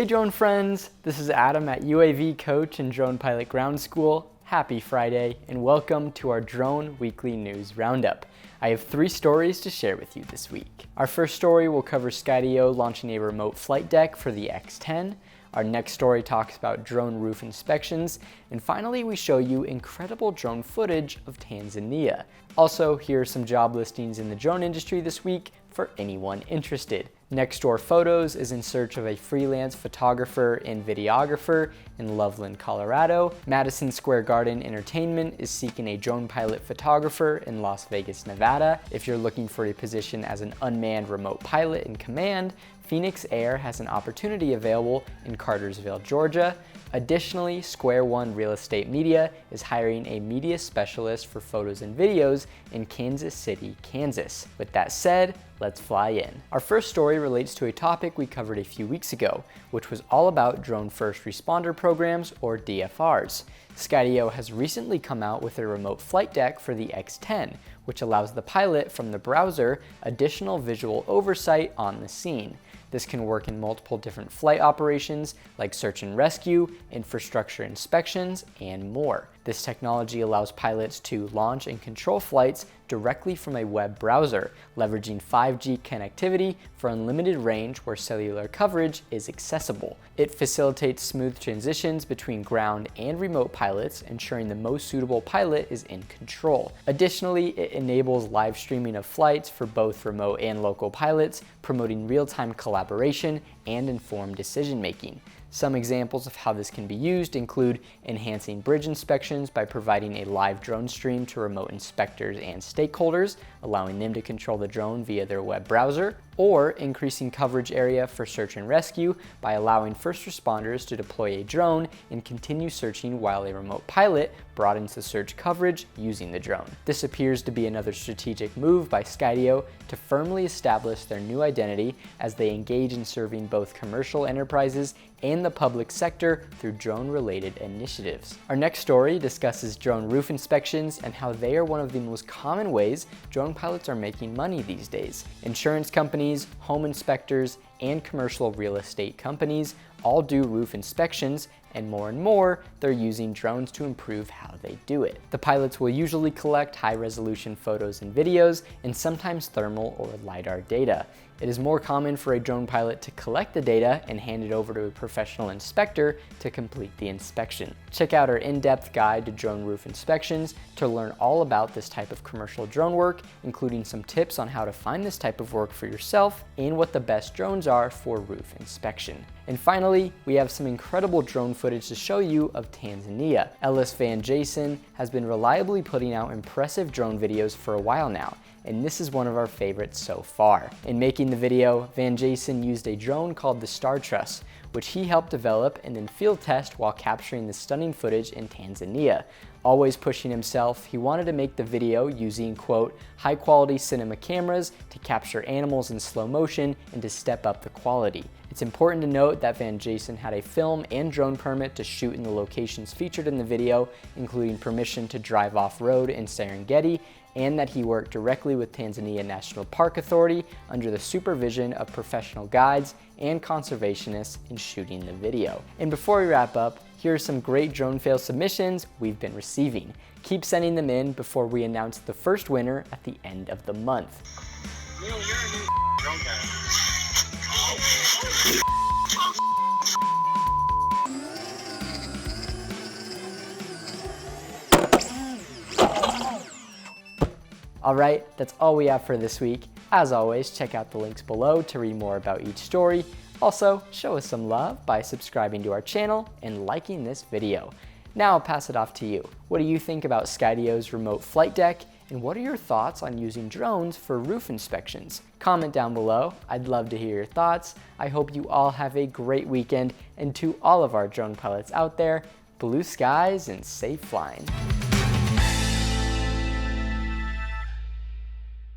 Hey drone friends, this is Adam at UAV Coach and Drone Pilot Ground School. Happy Friday and welcome to our Drone Weekly News Roundup. I have 3 stories to share with you this week. Our first story will cover Skydio launching a remote flight deck for the X10. Our next story talks about drone roof inspections. And finally, we show you incredible drone footage of Tanzania. Also, here are some job listings in the drone industry this week for anyone interested. Next Door Photos is in search of a freelance photographer and videographer in Loveland, Colorado. Madison Square Garden Entertainment is seeking a drone pilot photographer in Las Vegas, Nevada. If you're looking for a position as an unmanned remote pilot in command, Phoenix Air has an opportunity available in Cartersville, Georgia. Additionally, Square One Real Estate Media is hiring a media specialist for photos and videos in Kansas City, Kansas. With that said, let's fly in. Our first story relates to a topic we covered a few weeks ago, which was all about drone first responder programs, or DFRs. Skydio has recently come out with a remote flight deck for the X10, which allows the pilot from the browser additional visual oversight on the scene. This can work in multiple different flight operations like search and rescue, infrastructure inspections, and more. This technology allows pilots to launch and control flights directly from a web browser, leveraging 5G connectivity for unlimited range where cellular coverage is accessible. It facilitates smooth transitions between ground and remote pilots, ensuring the most suitable pilot is in control. Additionally, it enables live streaming of flights for both remote and local pilots, promoting real-time collaboration and informed decision-making. Some examples of how this can be used include enhancing bridge inspections by providing a live drone stream to remote inspectors and stakeholders, allowing them to control the drone via their web browser, or increasing coverage area for search and rescue by allowing first responders to deploy a drone and continue searching while a remote pilot broadens the search coverage using the drone. This appears to be another strategic move by Skydio to firmly establish their new identity as they engage in serving both commercial enterprises and the public sector through drone-related initiatives. Our next story discusses drone roof inspections and how they are one of the most common ways drone pilots are making money these days. Insurance companies, home inspectors, and commercial real estate companies all do roof inspections, and more, they're using drones to improve how they do it. The pilots will usually collect high-resolution photos and videos, and sometimes thermal or LiDAR data. It is more common for a drone pilot to collect the data and hand it over to a professional inspector to complete the inspection. Check out our in-depth guide to drone roof inspections to learn all about this type of commercial drone work, including some tips on how to find this type of work for yourself and what the best drones are for roof inspection. And finally, we have some incredible drone footage to show you of Tanzania. Ellis Van Jason has been reliably putting out impressive drone videos for a while now, and this is one of our favorites so far. In making the video, Van Jason used a drone called the Star Truss, which he helped develop and then field test while capturing the stunning footage in Tanzania. Always pushing himself, he wanted to make the video using, quote, high-quality cinema cameras to capture animals in slow motion and to step up the quality. It's important to note that Van Jason had a film and drone permit to shoot in the locations featured in the video, including permission to drive off-road in Serengeti, and that he worked directly with Tanzania National Park Authority under the supervision of professional guides and conservationists in shooting the video. And before we wrap up, here are some great drone fail submissions we've been receiving. Keep sending them in before we announce the first winner at the end of the month. You're a new drone guy. Alright, that's all we have for this week. As always, check out the links below to read more about each story. Also, show us some love by subscribing to our channel and liking this video. Now I'll pass it off to you. What do you think about Skydio's remote flight deck? And what are your thoughts on using drones for roof inspections? Comment down below. I'd love to hear your thoughts. I hope you all have a great weekend, and to all of our drone pilots out there, blue skies and safe flying.